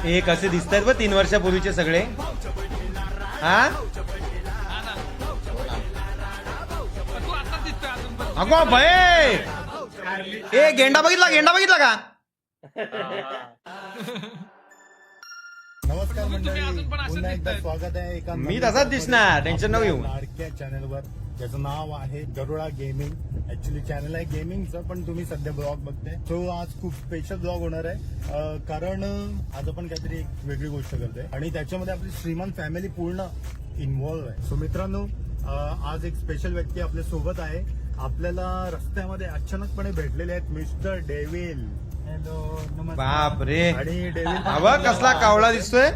हे कसे दिसतात बघ 3 वर्षापूर्वीचे सगळे. हा अगो भय ए गेंडा बघितला का? नमस्कार मंडळी, पुन्हा एकदा स्वागत आहे एका मी तसाच दिसणार, टेन्शन नको घेऊ. लाडक्या चॅनलवर ज्याचं नाव आहे गरुडा गेमिंग. ऍक्च्युली चॅनल आहे गेमिंगचं, पण तुम्ही सध्या ब्लॉग बघताय. तो आज खूप स्पेशल ब्लॉग होणार आहे, कारण आज आपण काहीतरी एक वेगळी गोष्ट करतोय आणि त्याच्यामध्ये आपली श्रीमंत फॅमिली पूर्ण इन्व्हॉल्व्ह आहे. सो मित्रांनो, आज एक स्पेशल व्यक्ती आपल्या सोबत आहे. आपल्याला रस्त्यामध्ये अचानकपणे भेटलेले आहेत मिस्टर डेव्हिल. हॅलो, नमस्कार. बाप रे, आणि डेव्हिल अबा कसला कावळा दिसतोय.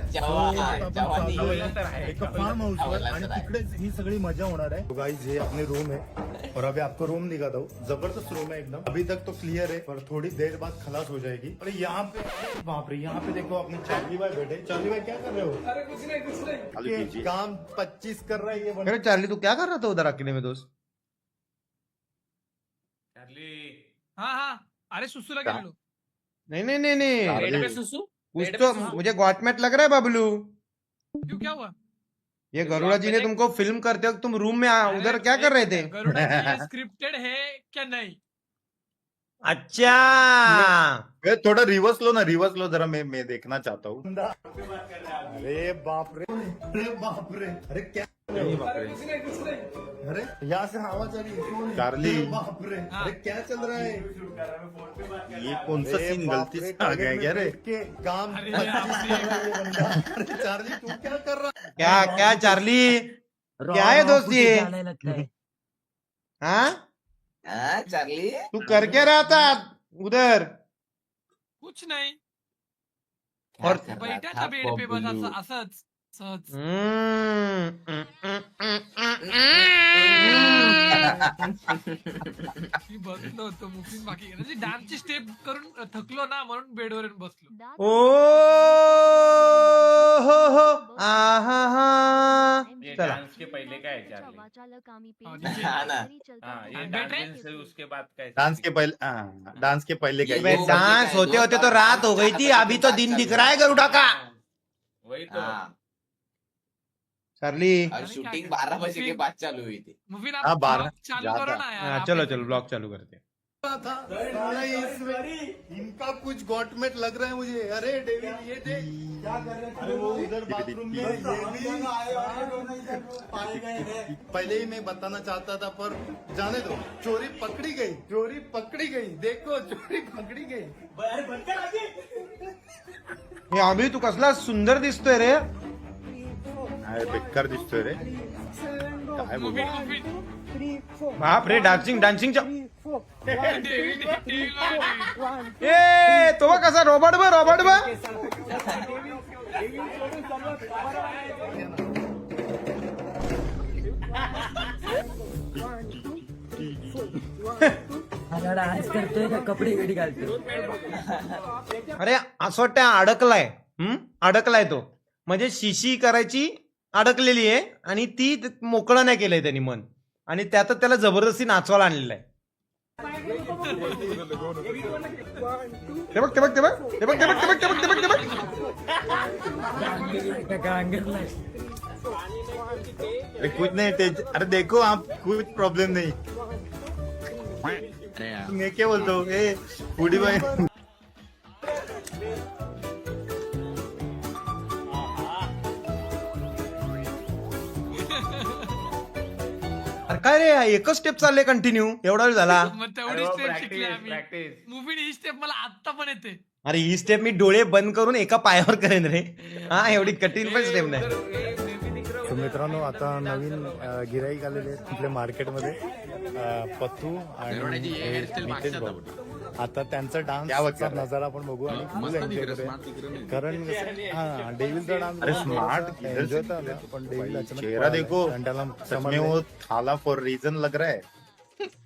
एक फार्म हाउस आणि तिकडेच ही सगळी मजा होणार है. तो गाइस ये अपने रूम है और अभी आपको रूम दिखाता हूँ. जबरदस्त रूम है एकदम. अभी तक तो क्लियर है पर थोड़ी देर बाद खलास हो जाएगी. और यहाँ पे बाप रे, यहाँ पे देखो अपने चार्ली भाई बैठे. चार्ली भाई क्या कर रहे हो? अरे कुछ नहीं. काम 25 कर रहा है ये. अरे चार्ली तू क्या कर रहा था उधर अकेले में दोस्त? हाँ अरे सुसू लगे लोग. नहीं सुसु कुछ तो मुझे गॉटमेट लग रहा है बबलू. क्यों, क्या हुआ? ये गरुड़ा जी ने तुमको फिल्म करते वक्त तुम रूम में उधर क्या कर रहे थे? गरुड़ा जी ये स्क्रिप्टेड है क्या नहीं? अच्छा थोड़ा रिवर्स लो ना, रिवर्स लो जरा. मैं देखना चाहता हूँ. अरे बाप रे, अरे बाप रे, अरे क्या अरे यहाँ से आवाज आ रही है. चार्ली बाप रे, अरे क्या चल रहा है? ये कौन सा सीन गलती से आ गया क्या रे? काम 25 कर रहा है ये बंदा. अरे चार्ली तू क्या कर रहा है? क्या चार्ली, क्या है दोस्त ये? हाँ चार्ली तू कर क्या रहा था उधर? कुछ नहीं, और बैठा था बेड पे बस असंच सहज. मी बसलो होतो मुफिन बाकी डान्सची स्टेप करून थकलो ना, म्हणून बेडवर येऊन बसलो. ओ हो आहा हा. ये चला डांस के पहले का है चार्ली? हाँ ना. हाँ, ये बैठ रहे? डांस से उसके बाद का है? डांस के पहले क्या? भाई डांस होते होते तो रात हो गई थी, अभी तो दिन दिख रहा है गरुड़ा का. वही तो. हाँ, चार्ली और शूटिंग 12 बजे के बाद चालू हुई थी. मुफिन हाँ, आप 12 vlog चालू ज्यादा. करो ना यार. हाँ, आप चलो ऐसे- ब्लॉग चालू करते. इनका कुछ गॉटमेट लग रहा है मुझे. अरे डेविड ये देख क्या कर रहे हैं. अरे वो उधर बाथरूम में पहले ही मैं बताना चाहता था पर जाने दो. चोरी पकड़ी गई. देखो चोरी पकड़ी गई. हे अभि तू कसला सुंदर दिसतोय रे. अरे बेकार दिसतोय रे. काय बोलू. मुफिन बाप रे, डान्सिंग डेव्हिड ए तो बघ कसा रॉबर्ट बा. डान्स करतोय का कपडे वेडी घालतोय. अरे असं वाटतं अडकलाय तो. म्हणजे शिशी करायची अडकलेली आहे आणि ती मोकळं नाही केलंय त्यांनी मन, आणि त्यातच त्याला जबरदस्ती नाचवायला आणलेलं आहे. ते बघ. गांगरलाय. अरे कुछ नहीं. अरे देखो आप, कुछ प्रॉब्लम नहीं. मैं क्या बोलता हूँ. ए बूढ़ी भाई अरे काय रे, एकच स्टेप चालले कंटिन्यू एवढा वेळ झाला. मग तेवढी अरे स्टेप शिकली practice, आम्ही. practice. मुफिन ही स्टेप मला आता पण येते. अरे ही स्टेप मी डोळे बंद करून एका पायावर करेन रे. हा एवढी कठीण पण स्टेप नाही. तर मित्रांनो, आता नवीन गिराईक आलेले आहेत आपल्या मार्केटमध्ये. पत्तू आणि नितेश भाऊ. आता त्यांचा डान्सचा नजारा आपण बघू आणि फुल एन्जॉय करूया. कारण हा डेव्हिलचा डान्स स्मार्ट एन्जॉय झाला, पण डेव्हिल चेहरा देखो त्याला वो थाला फॉर रीजन लग रहा है.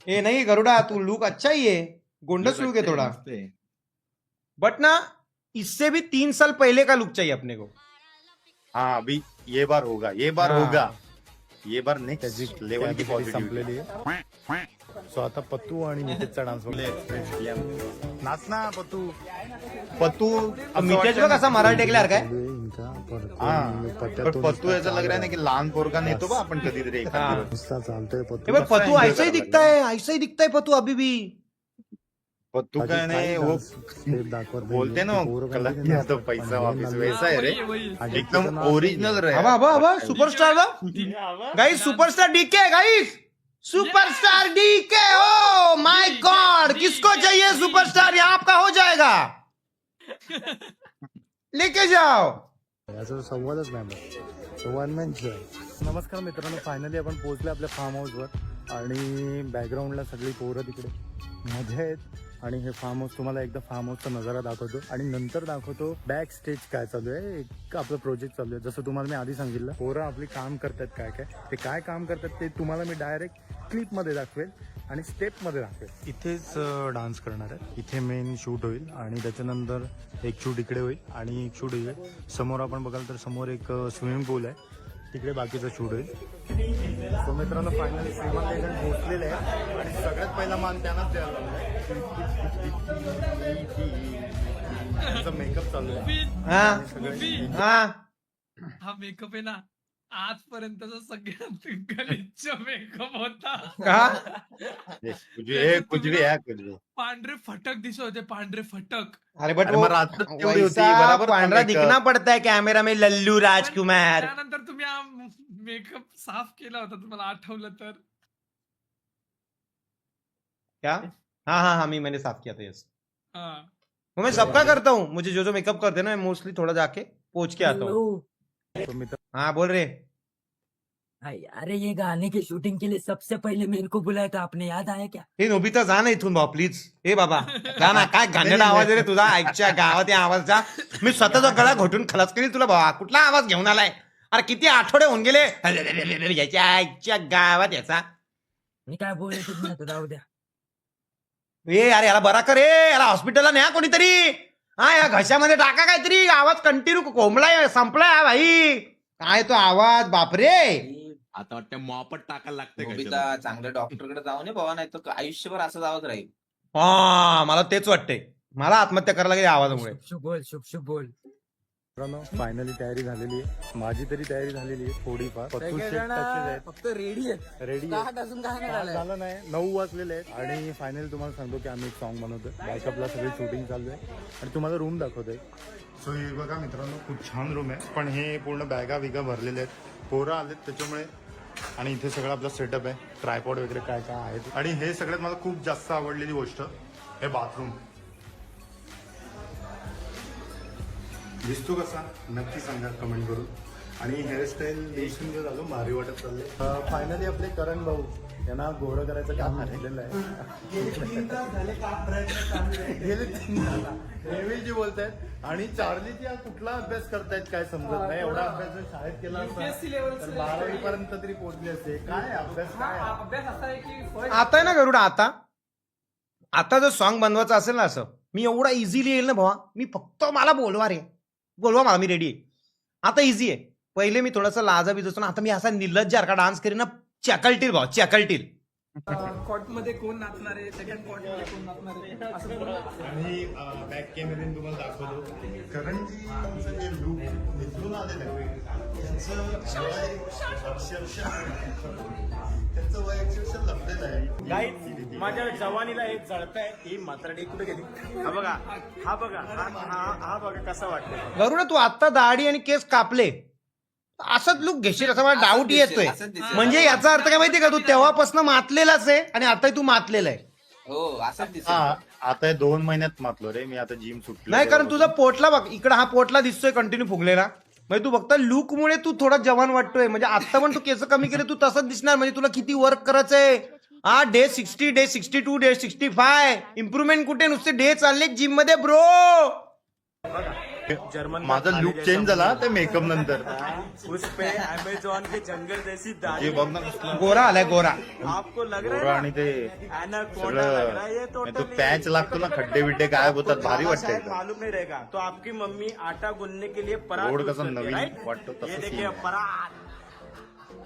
ए नहीं गरुड़ा, तू लुक अच्छा ही है, गोंडस लुक है थोड़ा, बट ना इससे भी 3 साल पहले का लुक चाहिए अपने को. हाँ अभी ये बार होगा. ये बार नेक्स्ट लेवल की संपलेली आहे. सो आता पत्तू आणि नितेशचा डान्स नाच ना पतू पतू मितेश बघ असा मराठी टेकल्यावर काय पतू याचा लग रहा है की लहान पोरगा नेतो बा आपण कधीतरी हाँ. चालतोय ए भाई पतू ऐसा ही दिखता है, ऐसा ही दिखता है पतू अभी भी. पत्तू का नहीं वो बोलते ना कला किया तो पैसा वापिस वैसा है रे वही एकदम ओरिजिनल रे हवा हवा हवा superstar guys, superstar DK guys, superstar DK. Oh my god, किसको चाहिए सुपरस्टार? ये आपका हो जाएगा, लेके जाओ. याचा संवादच नाही वन मॅन शो. नमस्कार मित्रांनो, फायनली आपण पोहोचले आपल्या फार्म हाऊसवर आणि बॅकग्राऊंडला सगळी पोरं तिकडे मजा आहेत आणि हे फार्म हाऊस तुम्हाला एकदा फार्म हाऊसचा नजारा दाखवतो आणि नंतर दाखवतो बॅक स्टेज काय चालू आहे. एक आपलं प्रोजेक्ट चालू आहे, जसं तुम्हाला मी आधी सांगितलं. पोरं आपली काम करतात काय काय, ते काय काम करतात ते तुम्हाला मी डायरेक्ट क्लिपमध्ये दाखवेल आणि स्टेपमध्ये दाखवेल. इथेच डान्स करणार आहे, इथे मेन शूट होईल आणि त्याच्यानंतर एक शूट इकडे होईल आणि एक शूट होईल समोर. आपण बघाल तर समोर एक स्विमिंग पूल आहे, तिकडे बाकीचं शूट होईल. सो मित्रांनो, फायनली श्रीमंत एजंट पोहोचलेले आहे आणि सगळ्यात पहिला मान त्यांनाच द्यायला लागलाय. मेकअप चालू आहे हा सगळे. हा हा मेकअप आहे ना आजपर्यंतचा सगळ्यात गलिच्छ मेकअप होता. का कुछ भी है कुछ भी. पांढरे फटक दिसत होते, पांढरे फटक. अरे बट अरे मग रात्र तेवढी होती, वैसा बराबर पांढरा makeup. दिखना पड़ता है कैमरा में लल्लू राजकुमार. त्यानंतर तुम्ही हा मेकअप साफ केला होता, तुम्हाला आठवलं तर. क्या? हाँ हाँ हाँ, मैंने साफ किया था. यस, हा. वो मैं सबका करता हूँ. मुझे जो मेकअप करते हैं ना, मैं मोस्टली थोड़ा जाके पोच के आता हूँ. तो मित्र हाँ बोल रहे. अरे ये गाने की शूटिंग के लिए सबसे पहले मेरे को बुलाया था आपने, याद आया क्या? हे नोबिता जा ना इथून भाऊ प्लीज. ए बाबा जा ना, काय गाण्याला आवाज आहे रे तुझा, आईच्या गावात या आवाजचा. मी स्वतःचा गळा घोटून खलास करील तुला भावा. कुठला आवाज घेऊन आलाय? अरे किती आठवडे होऊन गेले याच्या आईच्या गावात याचा. मी काय बोलले तुम्ही आता, जाऊ द्या. ए अरे याला बरा कर, याला हॉस्पिटलला न्या कोणीतरी. हा, या घशामध्ये टाका काहीतरी. आवाज कंटिन्यू कोंबलाय, संपलाय भाई. काय तो आवाज, बापरे. आता वाटतं मॉपट टाकायला लागतंय नोबिता चांगल्या डॉक्टरकडे जाऊ नये बाबा, नाही तर आयुष्यभर असंच आवाज राहील. हा, मला तेच वाटतंय. मला आत्महत्या करायला लागेल या आवाजामुळे. शुभ बोल, शुभ शुभ बोल. मित्रांनो, फायनली तयारी झालेली आहे. माझी तरी तयारी झालेली आहे थोडीफार. फक्त रेडी आहेत, रेडी अजून काय झालं नाही, 9 वाजलेले आहेत आणि फायनली तुम्हाला सांगतो की आम्ही एक सॉन्ग बनवतोय. बॅकअपला सगळी शूटिंग चालू आहे आणि तुम्हाला रूम दाखवतोय. सो हे बघा मित्रांनो, खूप छान रूम आहे, पण हे पूर्ण बॅगा बिगा भरलेले आहेत, पोरं आलेत त्याच्यामुळे. आणि इथे सगळं आपला सेटअप आहे, ट्रायपॉड वगैरे काय काय आहे. आणि हे सगळ्यात मला खूप जास्त आवडलेली गोष्ट, हे बाथरूम. दिसतो कसा नक्की सांगा कमेंट करून. आणि हेअरस्टाईल देशून झालो भारी वाटत चालले. फायनली आपले करण भाऊ यांना गोरं करायचं काम झालेलं आहे. गेले 3 झाला जी बोलतायत आणि चार्लीची कुठला अभ्यास करतायत काय समजत नाही. एवढा अभ्यास जर शाळेत केला असता तर 12वी पर्यंत तरी पोहोचले असते. काय अभ्यास काय आता आहे ना गरुडा, आता जर सॉन्ग बनवायचं असेल ना असं, मी एवढा इझिली येईल ना भावा. मी फक्त मला बोलवा रे, बोलवा मला, मी रेडी आहे. आता इझी आहे. पहिले मी थोडासा लाजा बिजतो ना, आता मी असा निर्लज्जारखा डान्स करीन ना, चॅकलटील भाऊ, चॅकलटील. कॉट मध्ये कोण नाचणार आहे, सेकंड कॉट मध्ये कोण नाचणार आहे असं बोला. आणि बॅक कॅमेऱ्याने तुम्हाला दाखवतो करणजीचं जे लूक निघून आलेलं आहे त्यांचं वय अक्षरशः लपलेलं आहे. माझ्या जवानीला एक जळताय ही म्हातारडी कुठे गेली. हा बघा, हा बघा, हा बघा कसं वाटतं. गरुडा तू आता दाढी आणि केस कापले, असंच लुक घेशील असं मला डाऊट येतोय. असंच दिसेल. म्हणजे याचा अर्थ काय माहितीये का, तू तेव्हापासून मातलेलाच आहे आणि आता तू मातलेला आहे. हो असंच दिसेल. आता 2 महिन्यात मातलो रे मी. आता जिम सुटली नाही, कारण तुझा पोटला बघ, इकडे हा पोटला दिसतोय कंटिन्यू फुगलेला. म्हणजे तू फक्त लुक मुळे तू थोडा जवान वाटतोय. म्हणजे आता पण तू केस कमी केले, तू तसंच दिसणार. म्हणजे तुला किती वर्क करायचंय. हा, डे 60, डे 62, डे 65. इम्प्रुव्हमेंट कुठे, नुसते डे चालले जिम मध्ये ब्रो. जर्मन माझा लुक चेंज झाला ते मेकअप नंतर. उस पे अमेजोन के जंगल जैसी दाढ़ी. जे बघ ना कसला गोरा आलाय, गोरा. आपको लग रहा गोरा है आणि ते एनाकोंडा लग रहा है ये तो totally. पॅच लागतो ना, खड्डे बिड्डे काय होतात, भारी आपको वाटतंय शायद एकदम. मालूम नहीं रहेगा तो आपकी मम्मी आटा गूंदने के लिए परात रोड यूज कसं करती है, नवीन right? वाटतो ये तसं देखिए scene. परात.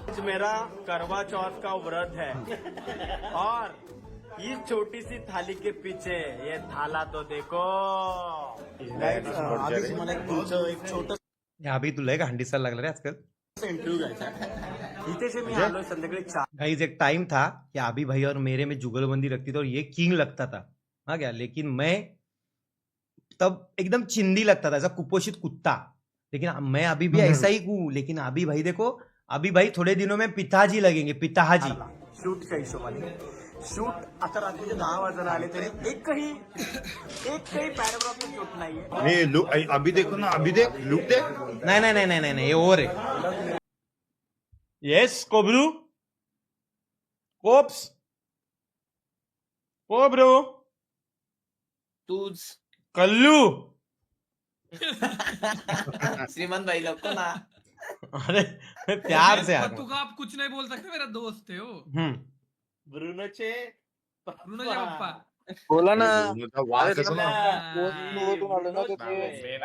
आज मेरा करवा चौथ का व्रत है और इस छोटी सी थाली के पीछे ये थाला तो देखो. आधीच मला तुमचं एक छोटं या अभि तुला एक हंडी साल लागला रे आजकाल. इंटरव्यू घ्यायचा आहे. इथे जे मी आलोय संध्याकाळी 4 गाइस एक टाइम था कि अभी भाई और मेरे में जुगलबंदी लगती थी और ये किंग लगता था. हाँ क्या, लेकिन मैं तब एकदम चिंदी लगता था, ऐसा कुपोषित कुत्ता. लेकिन मैं अभी भी ऐसा ही हूँ. लेकिन अभी भाई देखो, अभी भाई थोड़े दिनों में पिताजी लगेंगे, पिताजी. शूटच्या हिशोबाने शूट आता रात्रीचे 10 वाजायला आले तरी एकही पॅराग्राफ शूट नाहीये. अभी देखो ना, अभी देख लुक देख. नहीं नहीं नहीं नहीं नहीं नहीं, ये ओवर है. यस कोबरू, कोप्स, कोबरू, तूच कल्लू. श्रीमंत भाई लगतो ना. अरे प्यार से यार. तू का आप कुछ नहीं बोल सकते, मेरा दोस्त है वो. हम्म. ब्रुनोचे रुणाचे पप्पा. बोला ना. वास अरे येतो ना.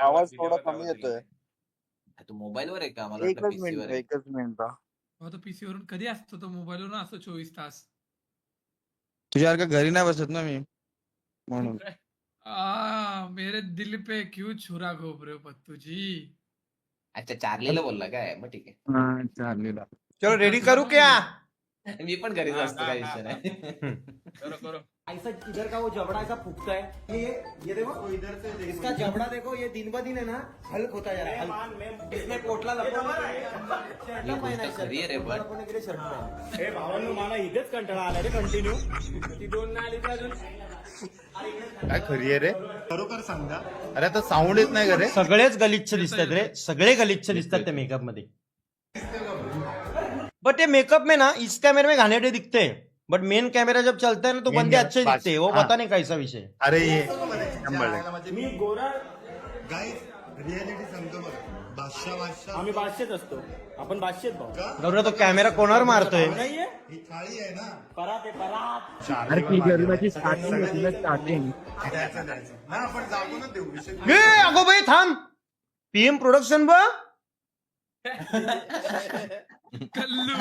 आवाज थोडा कमी येतोय. तू मोबाईलवर आहे का? मला वाटलं PC वर आहे. एकच मिनिट. हो तो पीसी वरून कधी असतो तो मोबाईलवरून असतो 24 तास. तुझ्यासारखं घरी नाही बसत ना मी, म्हणून. मेरे दिल पे क्यों छुरा घोप रहे हो पत्तू जी. अच्छा, चार्लीला बोलला काय? मग ठीक आहे. चाललेला. चलो रेडी करू क्या? मी पण घरीच असतो, काही विषय नाही. करो करो. ऐसा इधर का वो जबड़ा ऐसा फूकता है. ये देखो इधर से इसका जबड़ा देखो, ये दिन ब दिन है ना हल्क होता जा रहा है. इसने पोटला ही गोष्ट खरी आहे रे, पण हे भावांनो मला इथेच कंटाळा आला रे कंटिन्यू. ती 2 नाही आली तर अजून काय खरी आहे रे, खरोखर सांगा. अरे आता साऊंड येत नाही का रे. सगळेच गलिच्छ दिसतात रे, सगळे गलिच्छ दिसतात त्या मेकअप मध्ये. बट ये मेकअप में ना इस कैमरे में घानेटे दिखते हैं, बट मेन कैमरा जब चलता है ना तो Main बंदे camera, अच्छे दिखते हैं. वो हाँ. पता नहीं कैसा विषय. अरे ये मी गोरा. गाईज रियालिटी सांगतो बघा. बादशाह आम्ही बादशेच असतो. आपण बादशेच भाऊ गौरव तो कॅमेरा कोणावर मारतोय? नाहीये. ही थाळी आहे ना. परात आहे परात. अरे ती गरुडाची स्टार्टिंग होती ना, स्टार्टिंग. ना आपण जागूनच देऊ विषय. ए अगो बाई थांब. पीएम प्रोडक्शन बघ. कल्लू.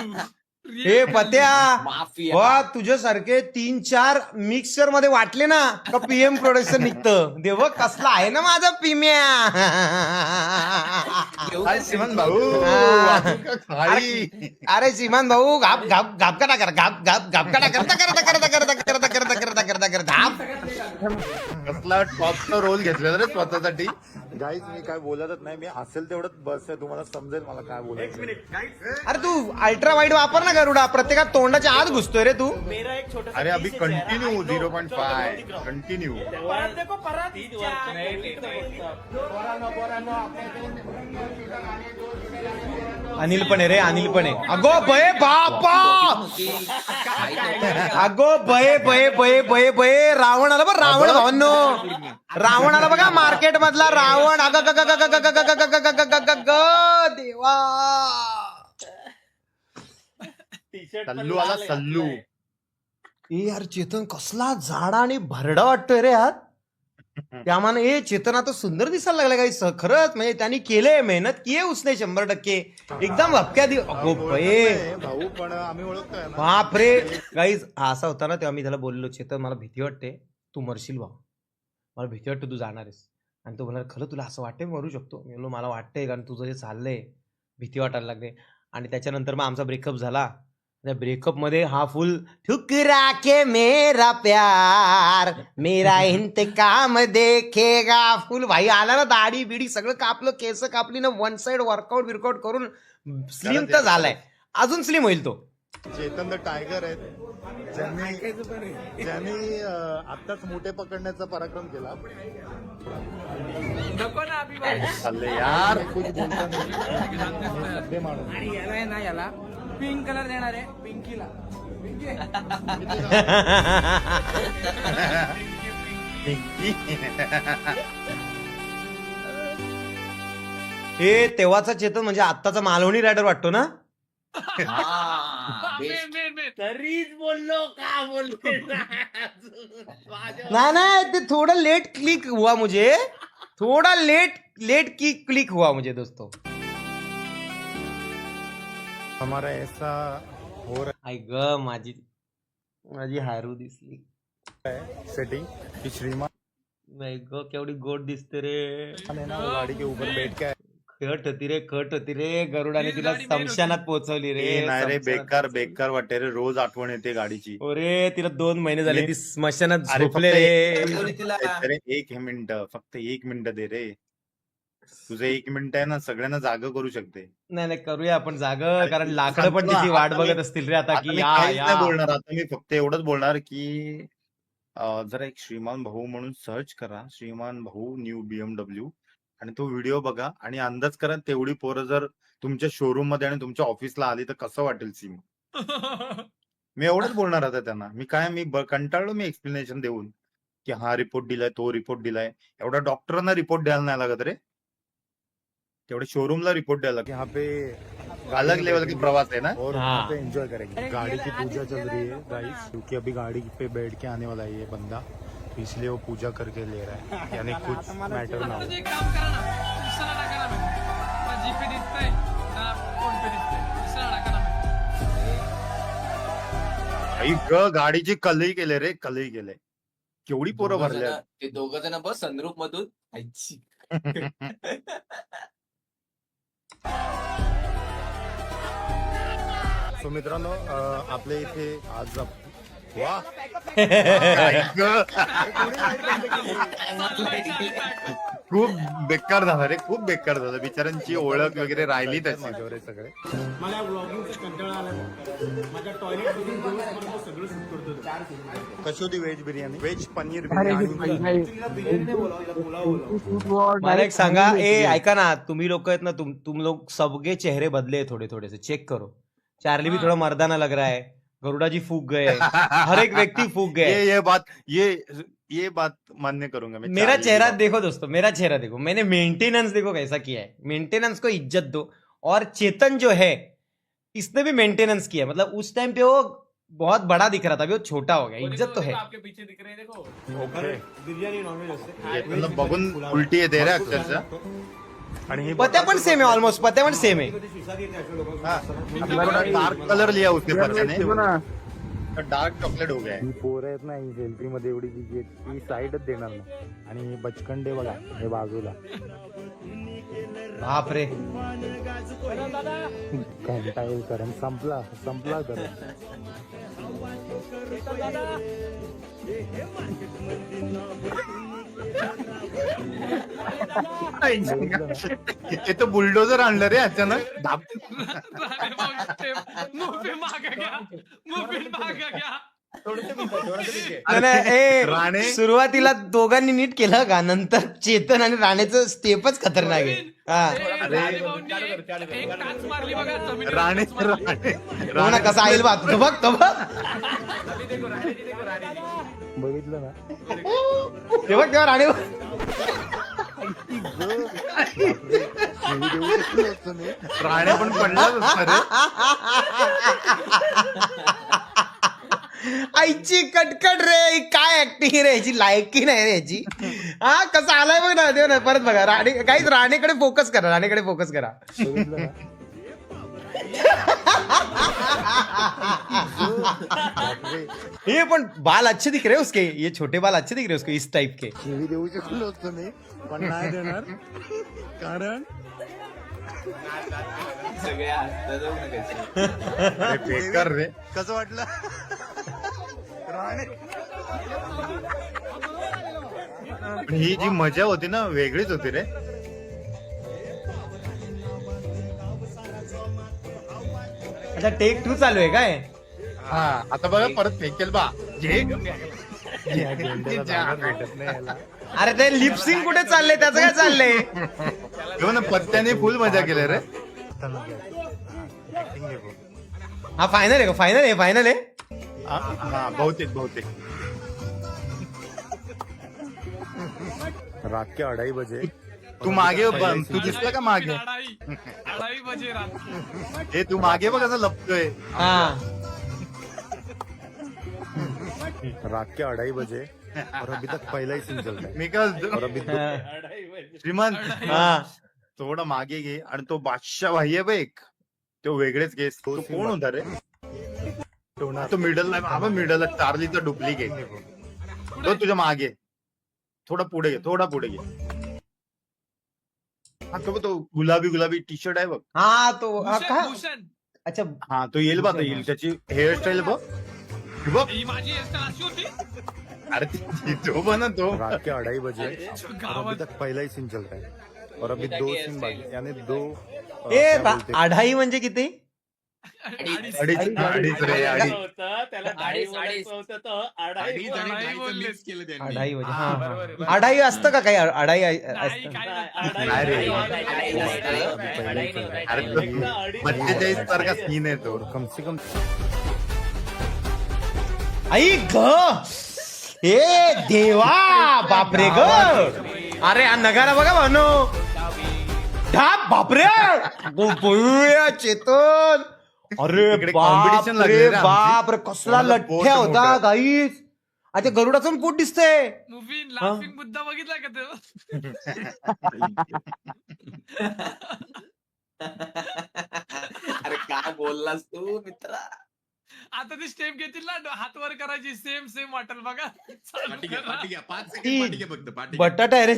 हे पत्या, माफिया. वा तुझ्यासारखे 3-4 मिक्सर मध्ये वाटले ना का पीएम प्रोडक्शन निघतं. देव कसला आहे ना माझा पिम्या. हाय श्रीमंत भाऊ. थाळी. अरे सीमान भाऊ घाप घाप घाप कटा कर, घाप घाप घाप कटा करता करता करता करता करता करता करता करता करता घाप. कसला टॉपचा रोल घेतलेला रे स्वतःसाठी. गाईज मी काय बोलतच नाही, मी असेल तेवढंच बस आहे, तुम्हाला समजेल मला काय बोलायचं. अरे तू अल्ट्रा वाईड वापर ना गरुडा, प्रत्येकात तोंडाच्या आत घुसतोय रे तू. मेरा एक छोटा अरे अभी कंटिन्यू 0.5 कंटिन्यू. परत देखो परत. अनिल पण आहे रे, अनिल पण आहे. अगो बये बापा, अगो बये बये बये बये बये. रावण आला बघ, रावण भावांनो. रावण आला बघा मार्केट मधला रावण. अग ग ग ग ग ग ग ग ग ग ग ग देवा. सल्लू आला सल्लू. ए यार चेतन कसला झाडा आणि भरडा वाटतोय रे हात. त्यामाने ए चेतन आता सुंदर दिसायला लागला काही खरंच. म्हणजे त्यांनी केले, मेहनत की उसने 100%. एकदम भपक्या अगो बये भाऊ पण आम्ही ओळखतोय ना. बापरे. गाईज असा होता ना तेव्हा मी त्याला बोललो, चेतन मला भीती वाटते, तू मरशील भाऊ, मला भीती वाटते तू जाणार आहेस. आणि तो म्हणाला खरं तुला असं वाटतंय मरू शकतो. मी बोललो मला वाटतंय, कारण तुझं जे चाललंय भीती वाटायला लागते. आणि त्याच्यानंतर मग आमचा ब्रेकअप झाला. त्या ब्रेकअप मध्ये हा फुल ठुकरा के मेरा प्यार मेरा इंतकाम देखेगा फुल भाई आला ना. दाढी बिडी सगळं कापलं, केस कापली ना, वन साइड वर्कआउट बिरकआउट करून स्लिम तर झालाय, अजून स्लिम होईल तो. चेतन द टायगर आहेत, ज्यांनी आत्ताच मोठे पकडण्याचा पराक्रम केला. नको ना अभि भाई. चालले यार. आणि याला आहे ना, याला पिंक कलर देणार आहे, पिंकीला. हे तेव्हाचा चेतन म्हणजे आत्ताचा मालवणी रायडर वाटतो ना. मेन. तरीच बोललो का बोलले. नाही नाही, ते थोड़ा लेट क्लिक हुआ मुझे, थोड़ा लेट की क्लिक हुआ मुझे दोस्तों. हमारा ऐसा हो रहा आई ग माझी हारू दिसली. सेटिंग की श्रीमान नाही ग केवढी गोड दिसते रे. है ना वो गाड़ी के ऊपर बैठ के खट होती रे गरुडाने हीच तिला गाडी main होती. समशानात पोहोचवली रे. नाही रे समशानात. बेकार बेकार वाटते रे रोज आठवण येते गाडीची. अरे तिला 2 महिने झाले ती स्मशानात अरे झोपले फक्त रे. बोलली तिला अरे एक मिनिट फक्त 1 मिनिट दे रे. तुझं 1 मिनिट आहे ना सगळ्यांना जागा करू शकते. नाही नाही करूया आपण जाग अरे, कारण लाकडं पण सांगतो ना, तिची वाट आता मी- बघत असतील रे आता आता की मी या काहीच या. नाही बोलणार आता मी फक्त एवढंच बोलणार की जरा एक श्रीमान भाऊ म्हणून सर्च करा श्रीमान भाऊ न्यू BMW आणि तो व्हिडिओ बघा आणि अंदाज करा तेवढी पोरं जर तुमच्या शोरूम मध्ये आणि तुमच्या ऑफिसला आली तर कसं वाटेल सीम. मी एवढंच बोलणार आता त्यांना मी कंटाळलो मी एक्सप्लेनेशन देऊन की हा रिपोर्ट दिलाय तो रिपोर्ट दिलाय. एवढा डॉक्टरांना रिपोर्ट द्यायला नाही लागत रे तेवढे शोरूमला रिपोर्ट द्यायला लागत. यहाँ पे अलग लेवल की प्रवास है ना और हाँ। वहाँ पे एंजॉय करेंगे. गाड़ी की पूजा चल रही है गाइस क्योंकि अभी गाड़ी पे बैठ के आने वाला है ये बंदा तो इसलिए वो पूजा करके ले रहा है यानी कुछ मैटर ना हो. म्हणजे एक काम करा ना दुसरा टाका ना ना जीपे दिसतंय ना फोन पे दिसतंय दुसरा टाका ना आई ग गाडीची कलई केले रे कलई केले केवढी पोरं भरले आहेत. ते 2 जण बस संद्रूप मधून आईची. सो मित्रांनो आपल्या इथे आज वा आई ग. खूप बेकार झालं रे खूप बेकार झालं बिचारांची ओळख वगैरे राहिली त्याची सगळे. मला ब्लॉगिंगचा कंटाळा आला माझ्या टॉयलेट मध्ये सगळं शूट करतो. कशी होती व्हेज बिर्याणी व्हेज पनीर बिर्याणी. बिर्याणी नाही बोलावं हिला पुलाव बोलावं. मला एक सांगा ऐका ना तुम्ही लोग आहेत ना तुम लोग सबके चेहरे बदले हैं थोड़े से चेक करो. चार्ली भी थोड़ा मर्दाना लग रहा है. गरुड़ा जी फूक गए. हर एक व्यक्ति फूक गए. ये बात मान्य करूंगा मैं. मेरा चेहरा देखो दोस्तों मेरा चेहरा देखो मैंने मेंटेनेंस देखो कैसा किया है. मेंटेनेंस को इज्जत दो. और चेतन जो है इसने भी मेंटेनेंस किया मतलब उस टाइम पे वो बहुत बड़ा दिख रहा था अभी वो छोटा हो गया. इज्जत तो है. आपके पीछे दिख रहे हैं देखो. ओके बिर्याणी नॉनव्हेज असते. मतलब बघून उलटी येते रे अक्षरशः. आणि ही पत्या पण सेम है ऑलमोस्ट पत्या पण सेम है. शिसा देते अशा लोकांना. डार्क कलर लिया उसके पर्सन देखो ना डार्क चॉकलेट हो गया. ही पोरं आहेत ना ही सेल्फी मध्ये एवढी दिली ही साईडच देणार नाही. आणि हे बचकंडे बघा हे बाजूला बाप रे. घंटा येईल करण संपला करण. हे तर बुलडोजर आणलं रे अचानक धाप. मुफिन मागा घ्या मुफिन मागा घ्या. नाही, नाही, ए, राणे सुरुवातीला दोघांनी नीट केलं का नंतर चेतन आणि राणेचं स्टेपच खतरनाक आहे. हा राणे भाऊंनी एक टाच मारली बघा जमिनीवर. राणे हो ना कसा येईल बा तो बघ तो बघ बघितलं ना ते बघ तेव्हा राणे राणे पण पडलाच असता रे. आईची कटकट रे काय ऍक्टिंग रे याची लायकी नाही रे याची. हा कसा आलाय बघ ना देव ना परत बघा राणे काहीच राणेकडे फोकस करा राणेकडे फोकस करा. बघितलं ना ये पण बाल अच्छे दिख रहे उसके ये छोटे बाल अच्छे दिख रहे उसको इस टाइप के. शिवी देऊ शकलो असतो मी पण नाही देणार कारण सगळे हसतात जाऊ नका. अरे बेकार रे. कसं वाटलं ही जी मजा होती ना वेगळीच होती रे. अच्छा टेक 2 चालू आहे काय. हा आता बघा परत फेकेल बा जे भेटत नाही याला. अरे ते लिपसिंग कुठे चाललंय त्याचं काय चाललंय. हो ना पत्त्याने फुल मजा केली रे. हा फायनल आहे का फायनल आहे. हा बहुतेक रात के 2:30 बजे तू मागे तू दिसला का मागे. अडाई बजे रात. हे तू मागे बघ असं लपतोय. हा रात के 2:30 बजे और अभी तक पहला ही सीन चल रहा है. मी काय श्रीमान हा थोडं मागे घे आणि तो बादशाह भाई आहे बघ एक तो वेगळेच केस. तो कोण होता रे तो मिडल बाबा मिडल चार्लीचा डुप्लिकेट. तो तुझ्या मागे थोडा पुढे घे, थोडा पुढे घे. हा तो गुलाबी टी शर्ट आहे बघ. हा तो हा भूषण का भूषण अच्छा हा तो येईल बघ, आता येईल. त्याची हेअरस्टाईल बघ. हे बघ. ही माझी हेअरस्टाईल अशी होती अरे तो बना तो. रात के 2:30 बजे गावात तक पहिला ही सीन चल रहा है और अभी 2 सीन बाकी, यानी 2 ए आढाई म्हणजे किती अडीच. अडीच रे, अडीच. होतं, त्याला दाढी बोलायचं होतं तर अडाई अडीच आणि अडाई ढाईचं बोलले. mix केलं त्यांनी. आढाई म्हणजे हा, हा बरोबर आहे, हा. बरोबर. आढाई असतं का काही आढाई नाही, असतं काय नाही रे. अरे तो 45 सारखा सीन आहे तो. कम से कम आई ग ए देवा बापरे ग अरे हा नगारा बघा भानो ढाप बापरे गोपुया चेतन अरे इकडे competition लागली रे आमची. बाप रे कसला कोणाला लठ्ठ्या पोट होता मोठं. गाईस आता गरुडाचं पण पोट दिसतंय मुफिन लाफिंग बुद्धा बघितला का तो अरे काय बोललास तू मित्रा. आता ती स्टेप घेतील ना हात वर करायची सेम वाटेल बघा चालू पाठी घ्या, करा. पाठी घ्या. 5 ती- सेकंड पाठी घ्या फक्त, पाठी घ्या. बटाटा है रे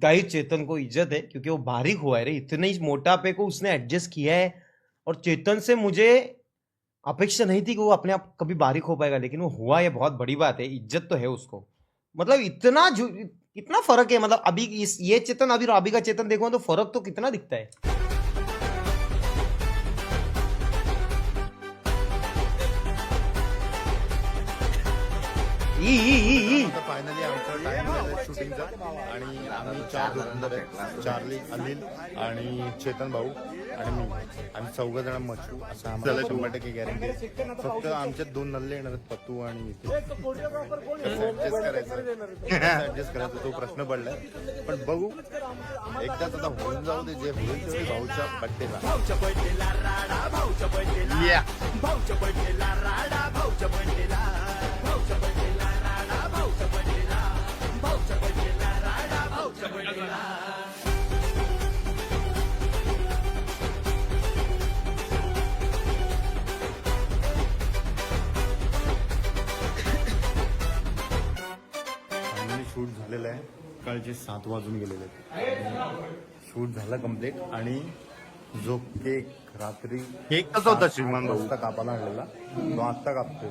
गाइस चेतन को इज्जत है क्योंकि वो बारीक हुआ है रे इतने ही मोटा पे को उसने एडजस्ट किया है और चेतन से मुझे अपेक्षा नहीं थी कि वो अपने आप कभी बारीक हो पाएगा लेकिन वो हुआ, ये बहुत बड़ी बात है, इज्जत तो है उसको. मतलब कितना फर्क है मतलब अभी ये चेतन अभी अभी का चेतन देखो तो फर्क तो कितना दिखता है. फायनली आमचा टाइम झाला शूटिंगचा आणि आम्ही 4 धुरंधर आहे. चार्ली, अनिल आणि चेतन भाऊ आणि मी. आम्ही 4 जण मचू असं आम्हाला 100% गॅरंटी. फक्त आमच्यात 2 नल्ले येणार आहेत, पत्तू आणि नितीन. ऍडजस्ट करायचं तो प्रश्न पडलाय पण बघू एकदाच आता होऊन जाऊ दे जे होईल ते भाऊच्या बड्डेला. फायनली शूट झालेलं आहे. सकाळचे 7 वाजून गेलेले आहेत. शूट झालं कम्प्लीट आणि जो केक रात्री केक कसा होता श्रीमान भाऊ कापायला आणलेला तो आत्ता कापतो.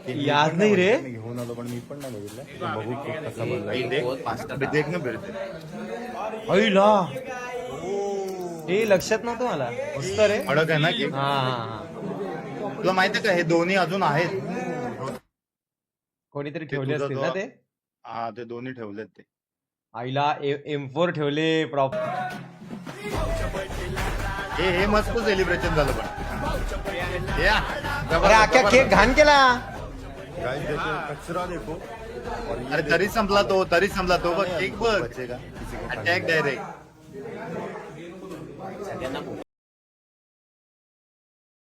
केक मी याद पण नाही रे. बघितलं, मी घेऊन आलो पण मी पण नाही बघितलं. तर बघू केक कसा बनला. देख ना फिरते. अहिला हे लक्षात नव्हतं मला मस्त रे. अडक आहे ना केक. हा हा हा तुला माहिती आहे का हे दोन्ही अजून आहेत. कोणीतरी ठेवले तुझा असतील तो- ना ते. हा ते दोन्ही ठेवलेत ते. आईला M4 ठेवले प्रॉप. हे मस्त सेलिब्रेशन झालं पण या. अरे अख्ख्या केक घाण केला. कचरा देखो. अरे तरी संपला तो बघ केक बघ. Attack direct. सगळ्यांना